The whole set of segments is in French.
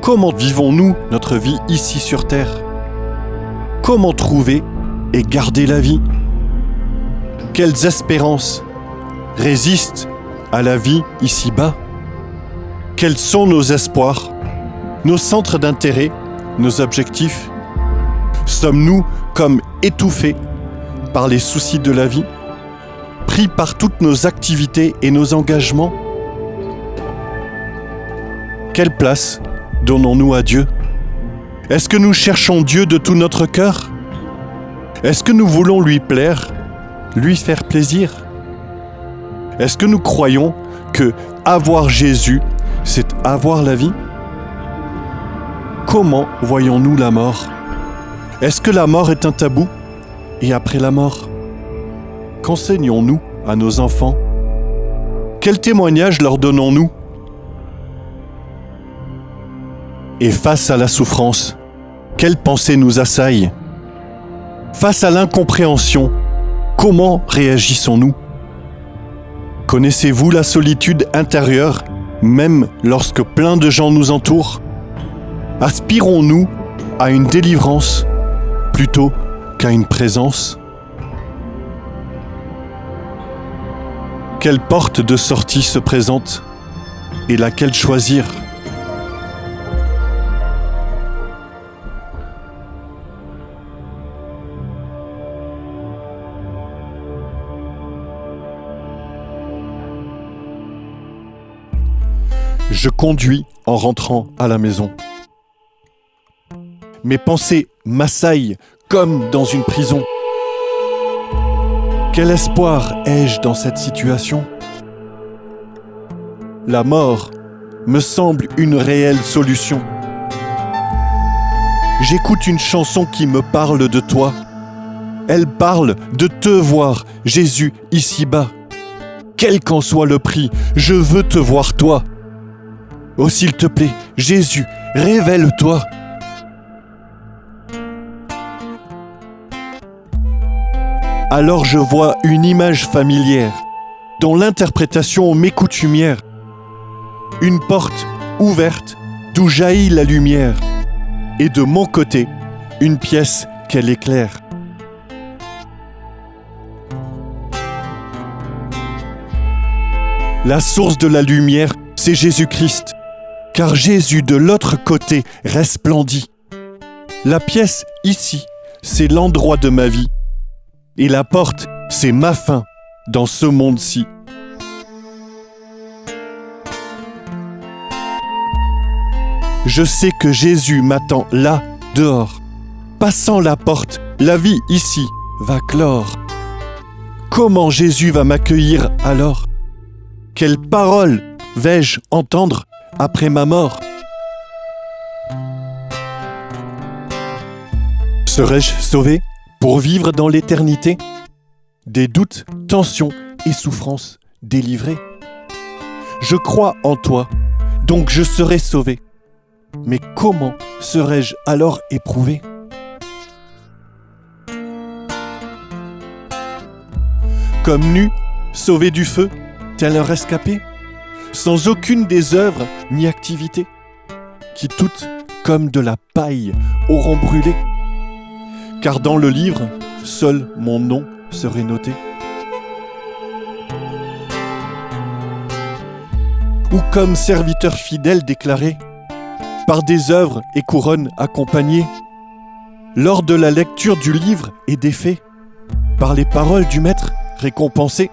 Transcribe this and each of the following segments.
Comment vivons-nous notre vie ici sur Terre? Comment trouver et garder la vie? Quelles espérances résistent à la vie ici-bas? Quels sont nos espoirs, nos centres d'intérêt, nos objectifs? Sommes-nous comme étouffés par les soucis de la vie, pris par toutes nos activités et nos engagements? Quelle place donnons-nous à Dieu? Est-ce que nous cherchons Dieu de tout notre cœur? Est-ce que nous voulons lui plaire, lui faire plaisir? Est-ce que nous croyons que avoir Jésus, c'est avoir la vie? Comment voyons-nous la mort? Est-ce que la mort est un tabou? Et après la mort, qu'enseignons-nous à nos enfants? Quel témoignage leur donnons-nous? Et face à la souffrance, quelles pensées nous assaillent? Face à l'incompréhension, comment réagissons-nous? Connaissez-vous la solitude intérieure, même lorsque plein de gens nous entourent? Aspirons-nous à une délivrance plutôt qu'à une présence? Quelle porte de sortie se présente et laquelle choisir? Je conduis en rentrant à la maison. Mes pensées m'assaillent comme dans une prison. Quel espoir ai-je dans cette situation? La mort me semble une réelle solution. J'écoute une chanson qui me parle de toi. Elle parle de te voir, Jésus, ici-bas. Quel qu'en soit le prix, je veux te voir toi. Oh, s'il te plaît, Jésus, révèle-toi. Alors je vois une image familière, dont l'interprétation m'est coutumière. Une porte ouverte d'où jaillit la lumière, et de mon côté, une pièce qu'elle éclaire. La source de la lumière, c'est Jésus-Christ. Car Jésus de l'autre côté resplendit. La pièce ici, c'est l'endroit de ma vie. Et la porte, c'est ma fin dans ce monde-ci. Je sais que Jésus m'attend là, dehors. Passant la porte, la vie ici va clore. Comment Jésus va m'accueillir alors? Quelles paroles vais-je entendre après ma mort? Serai-je sauvé pour vivre dans l'éternité? Des doutes, tensions et souffrances délivrés? Je crois en toi, donc je serai sauvé. Mais comment serais-je alors éprouvé? Comme nu, sauvé du feu, tel un rescapé? Sans aucune des œuvres ni activités, qui toutes, comme de la paille, auront brûlé. Car dans le livre, seul mon nom serait noté. Ou comme serviteur fidèle déclaré, par des œuvres et couronnes accompagnées, lors de la lecture du livre et des faits, par les paroles du maître récompensé.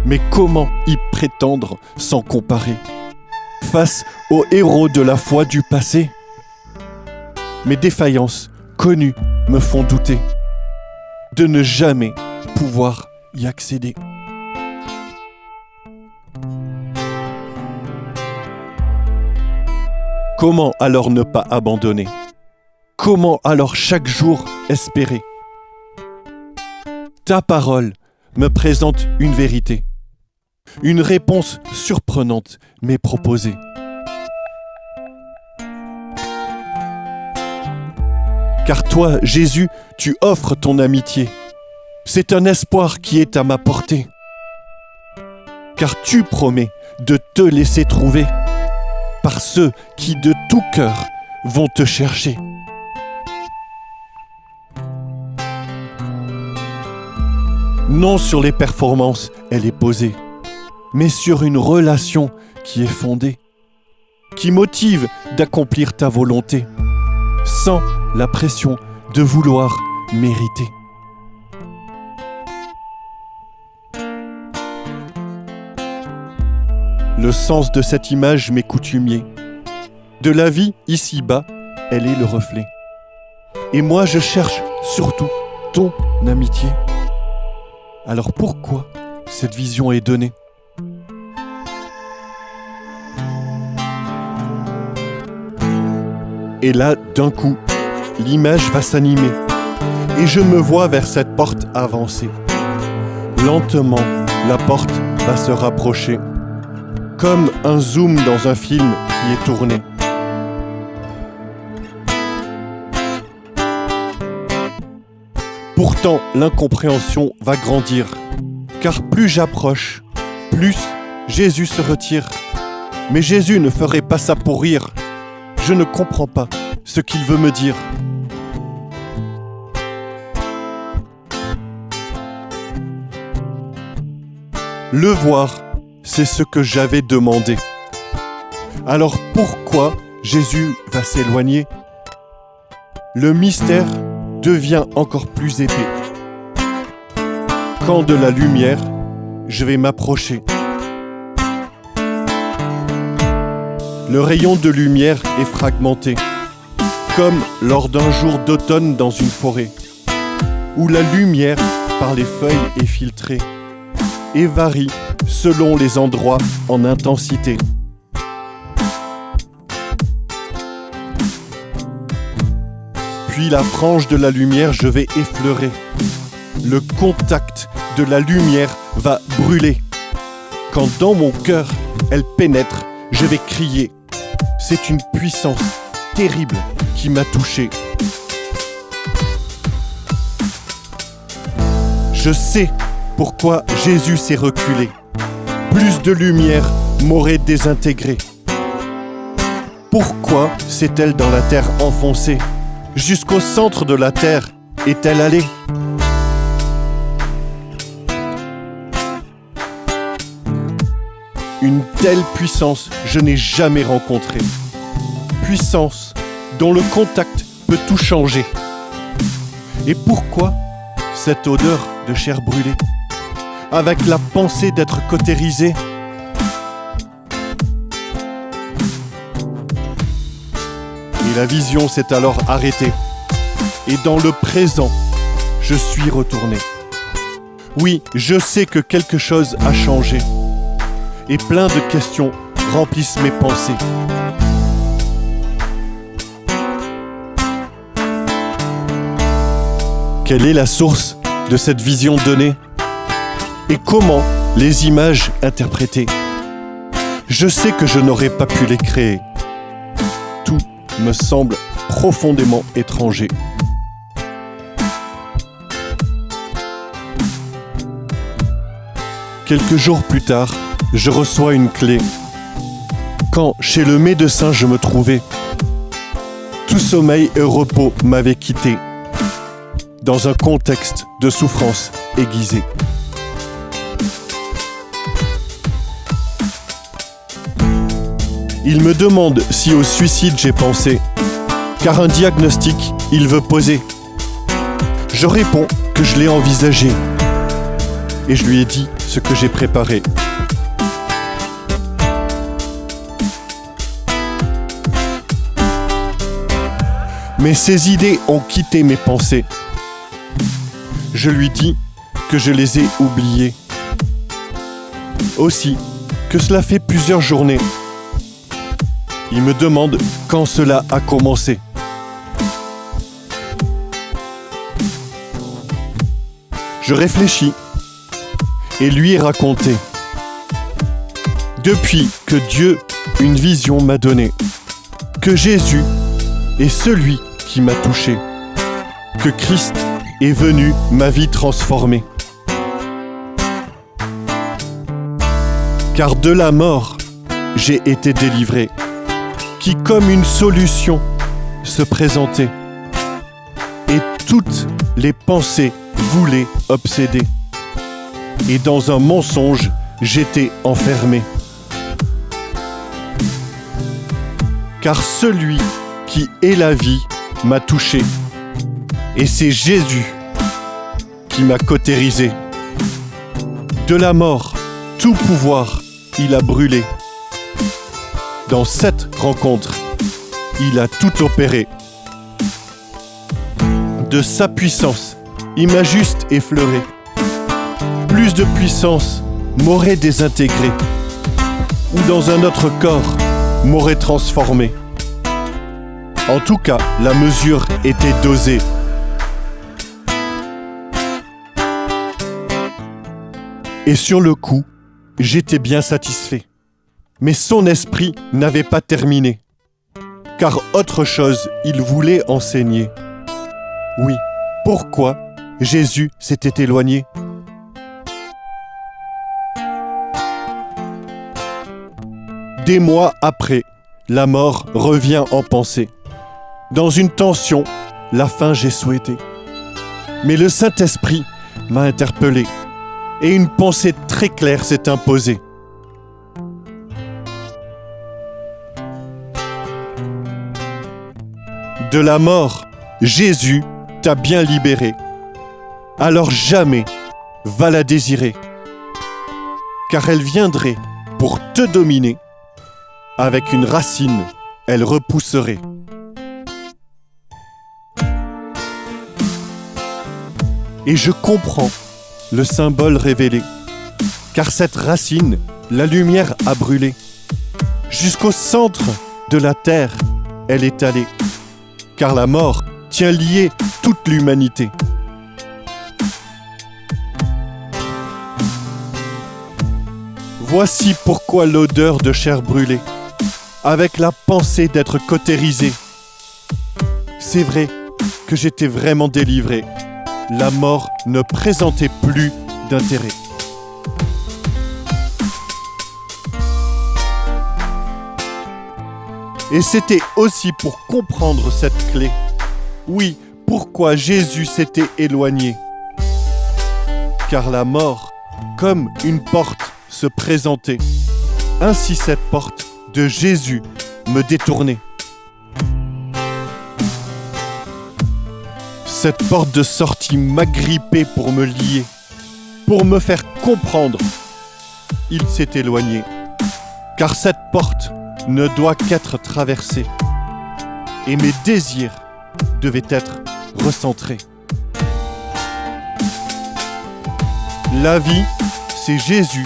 Mais comment y prétendre sans comparer face aux héros de la foi du passé? Mes défaillances connues me font douter de ne jamais pouvoir y accéder. Comment alors ne pas abandonner? Comment alors chaque jour espérer? Ta parole me présente une vérité. Une réponse surprenante m'est proposée. Car toi, Jésus, tu offres ton amitié. C'est un espoir qui est à ma portée. car tu promets de te laisser trouver par ceux qui de tout cœur vont te chercher. Non sur les performances, elle est posée, mais sur une relation qui est fondée, qui motive d'accomplir ta volonté, sans la pression de vouloir mériter. Le sens de cette image m'est coutumier. De la vie ici-bas, elle est le reflet. Et moi, je cherche surtout ton amitié. Alors pourquoi cette vision est donnée ? Et là, d'un coup, l'image va s'animer et je me vois vers cette porte avancer. Lentement, la porte va se rapprocher, comme un zoom dans un film qui est tourné. Pourtant, l'incompréhension va grandir, car plus j'approche, plus Jésus se retire. Mais Jésus ne ferait pas ça pour rire. Je ne comprends pas ce qu'il veut me dire. Le voir, c'est ce que j'avais demandé. Alors pourquoi Jésus va s'éloigner ? Le mystère devient encore plus épais. Quand de la lumière, je vais m'approcher. Le rayon de lumière est fragmenté, comme lors d'un jour d'automne dans une forêt, où la lumière par les feuilles est filtrée et varie selon les endroits en intensité. Puis la frange de la lumière, je vais effleurer. Le contact de la lumière va brûler. Quand dans mon cœur, elle pénètre, je vais crier. C'est une puissance terrible qui m'a touché. Je sais pourquoi Jésus s'est reculé. Plus de lumière m'aurait désintégré. Pourquoi s'est-elle dans la terre enfoncée ? Jusqu'au centre de la terre est-elle allée ? Une telle puissance, je n'ai jamais rencontré. Puissance dont le contact peut tout changer. Et pourquoi cette odeur de chair brûlée, avec la pensée d'être cautérisée ? Et la vision s'est alors arrêtée. Et dans le présent, je suis retourné. Oui, je sais que quelque chose a changé. Et plein de questions remplissent mes pensées. Quelle est la source de cette vision donnée ? Et comment les images interprétées ? Je sais que je n'aurais pas pu les créer. Tout me semble profondément étranger. Quelques jours plus tard, je reçois une clé. Quand chez le médecin je me trouvais, tout sommeil et repos m'avaient quitté, dans un contexte de souffrance aiguisée. Il me demande si au suicide j'ai pensé, car un diagnostic il veut poser. Je réponds que je l'ai envisagé, et je lui ai dit ce que j'ai préparé. Mais ces idées ont quitté mes pensées. Je lui dis que je les ai oubliées. Aussi, que cela fait plusieurs journées. Il me demande quand cela a commencé. Je réfléchis et lui ai raconté. Depuis que Dieu une vision m'a donnée, que Jésus est celui qui m'a touché, que Christ est venu ma vie transformer. car de la mort, j'ai été délivré, qui comme une solution se présentait, et toutes les pensées voulaient obséder. Et dans un mensonge, j'étais enfermé. Car celui qui est la vie m'a touché, et c'est Jésus qui m'a cautérisé. De la mort, tout pouvoir, il a brûlé. Dans cette rencontre, il a tout opéré. De sa puissance, il m'a juste effleuré. Plus de puissance m'aurait désintégré, ou dans un autre corps m'aurait transformé. En tout cas, la mesure était dosée. Et sur le coup, j'étais bien satisfait. Mais son esprit n'avait pas terminé, car autre chose il voulait enseigner. Oui, pourquoi Jésus s'était éloigné? Des mois après, la mort revient en pensée. Dans une tension, la fin j'ai souhaité. Mais le Saint-Esprit m'a interpellé, et une pensée très claire s'est imposée. De la mort, Jésus t'a bien libéré. Alors jamais va la désirer, car elle viendrait pour te dominer. Avec une racine, elle repousserait. Et je comprends le symbole révélé, car cette racine, la lumière a brûlé. Jusqu'au centre de la terre, elle est allée, car la mort tient liée toute l'humanité. Voici pourquoi l'odeur de chair brûlée, avec la pensée d'être cautérisé. C'est vrai que j'étais vraiment délivré. La mort ne présentait plus d'intérêt. Et c'était aussi pour comprendre cette clé. Oui, pourquoi Jésus s'était éloigné. Car la mort, comme une porte, se présentait. Ainsi cette porte de Jésus me détournait. Cette porte de sortie m'agrippait pour me lier, pour me faire comprendre. Il s'est éloigné, car cette porte ne doit qu'être traversée, et mes désirs devaient être recentrés. La vie, c'est Jésus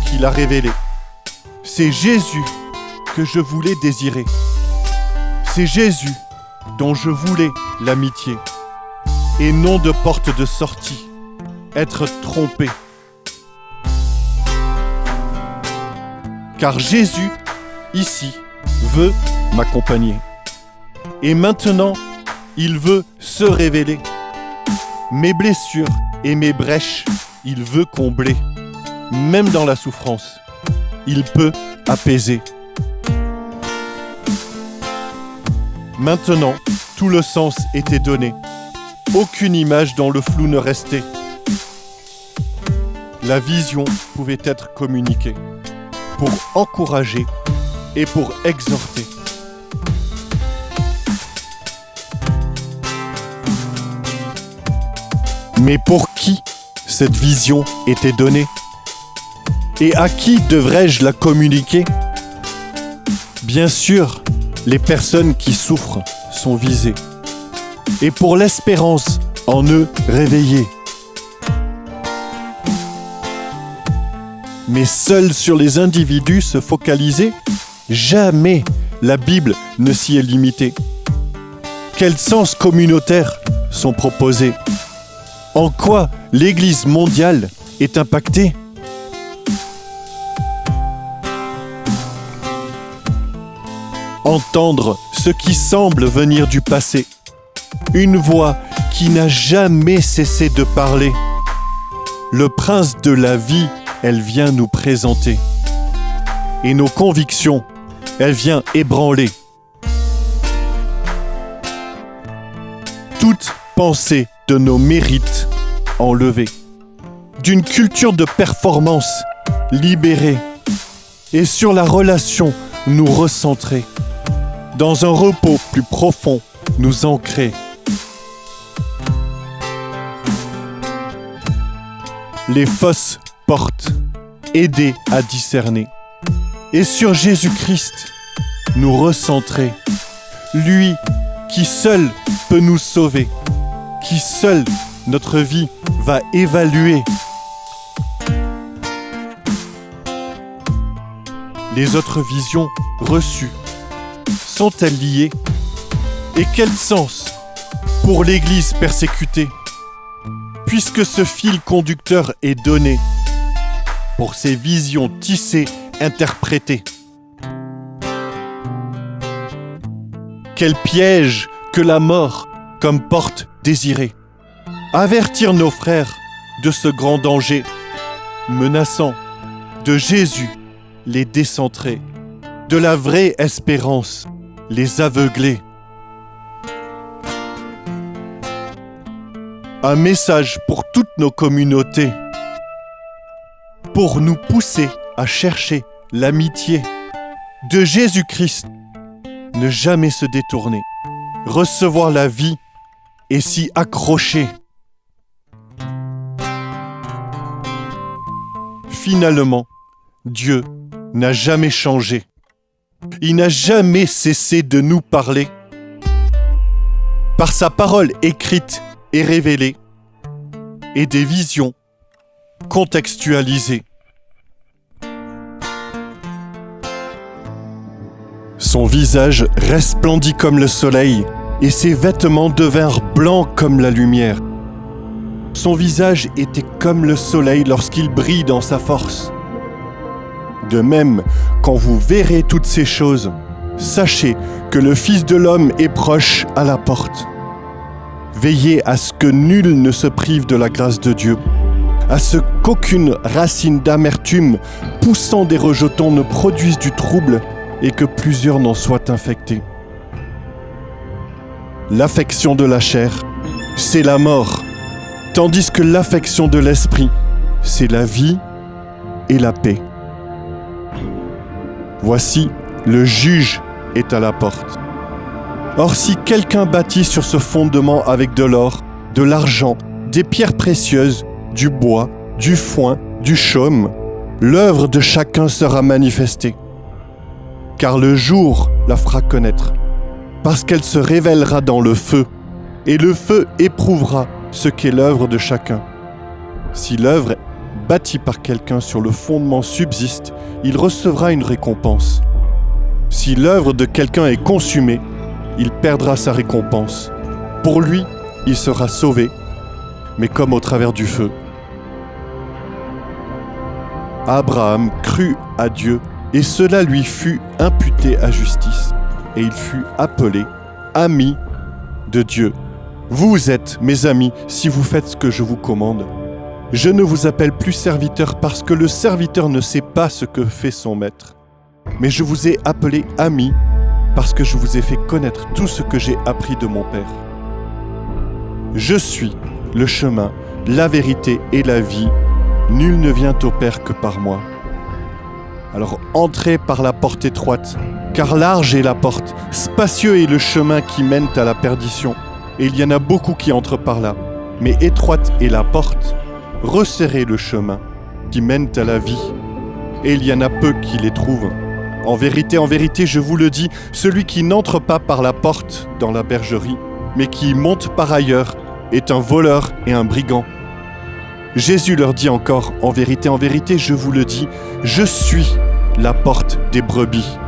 qui l'a révélée. C'est Jésus que je voulais désirer. C'est Jésus dont je voulais l'amitié. Et non de porte de sortie, être trompé. Car Jésus, ici, veut m'accompagner. Et maintenant, il veut se révéler. Mes blessures et mes brèches, il veut combler. Même dans la souffrance, il peut apaiser. Maintenant, tout le sens était donné. Aucune image dans le flou ne restait. La vision pouvait être communiquée pour encourager et pour exhorter. Mais pour qui cette vision était donnée? Et à qui devrais-je la communiquer? Bien sûr, les personnes qui souffrent sont visées. Et pour l'espérance en eux réveillée. Mais seul sur les individus se focaliser, jamais la Bible ne s'y est limitée. Quels sens communautaires sont proposés? En quoi l'Église mondiale est impactée? Entendre ce qui semble venir du passé. Une voix qui n'a jamais cessé de parler. Le prince de la vie, elle vient nous présenter. et nos convictions, elle vient ébranler toute pensée de nos mérites enlevés, d'une culture de performance libérée et sur la relation nous recentrer, dans un repos plus profond nous ancrer. Les fausses portes, aider à discerner, et sur Jésus-Christ nous recentrer, lui qui seul peut nous sauver, qui seul notre vie va évaluer. Les autres visions reçues sont-elles liées? Et quel sens pour l'Église persécutée, puisque ce fil conducteur est donné pour ces visions tissées, interprétées? Quel piège que la mort comme porte désirée! Avertir nos frères de ce grand danger, menaçant de Jésus les décentrer, de la vraie espérance les aveugler. Un message pour toutes nos communautés, pour nous pousser à chercher l'amitié de Jésus-Christ, ne jamais se détourner, recevoir la vie et s'y accrocher. Finalement, Dieu n'a jamais changé. Il n'a jamais cessé de nous parler. Par sa parole écrite et révélée, et des visions contextualisées. Son visage resplendit comme le soleil, et ses vêtements devinrent blancs comme la lumière. Son visage était comme le soleil lorsqu'il brille dans sa force. De même, quand vous verrez toutes ces choses, sachez que le Fils de l'homme est proche à la porte. Veillez à ce que nul ne se prive de la grâce de Dieu, à ce qu'aucune racine d'amertume poussant des rejetons ne produise du trouble et que plusieurs n'en soient infectés. L'affection de la chair, c'est la mort, tandis que l'affection de l'esprit, c'est la vie et la paix. Voici, le juge est à la porte. Or, si quelqu'un bâtit sur ce fondement avec de l'or, de l'argent, des pierres précieuses, du bois, du foin, du chaume, l'œuvre de chacun sera manifestée. Car le jour la fera connaître, parce qu'elle se révélera dans le feu, et le feu éprouvera ce qu'est l'œuvre de chacun. Si l'œuvre bâtie par quelqu'un sur le fondement subsiste, il recevra une récompense. Si l'œuvre de quelqu'un est consumée, il perdra sa récompense. Pour lui, il sera sauvé, mais comme au travers du feu. Abraham crut à Dieu, et cela lui fut imputé à justice, et il fut appelé ami de Dieu. Vous êtes mes amis si vous faites ce que je vous commande. Je ne vous appelle plus serviteur parce que le serviteur ne sait pas ce que fait son maître. Mais je vous ai appelé ami parce que je vous ai fait connaître tout ce que j'ai appris de mon Père. Je suis le chemin, la vérité et la vie. Nul ne vient au Père que par moi. Alors entrez par la porte étroite, car large est la porte, spacieux est le chemin qui mène à la perdition. Et il y en a beaucoup qui entrent par là. Mais étroite est la porte, resserrez le chemin qui mène à la vie. Et il y en a peu qui les trouvent. En vérité, je vous le dis, celui qui n'entre pas par la porte dans la bergerie, mais qui monte par ailleurs, est un voleur et un brigand. Jésus leur dit encore, en vérité, je vous le dis, je suis la porte des brebis.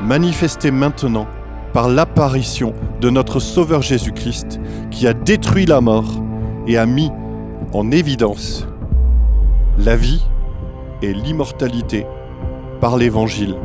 Manifestez maintenant par l'apparition de notre Sauveur Jésus-Christ, qui a détruit la mort et a mis en évidence la vie et l'immortalité par l'Évangile.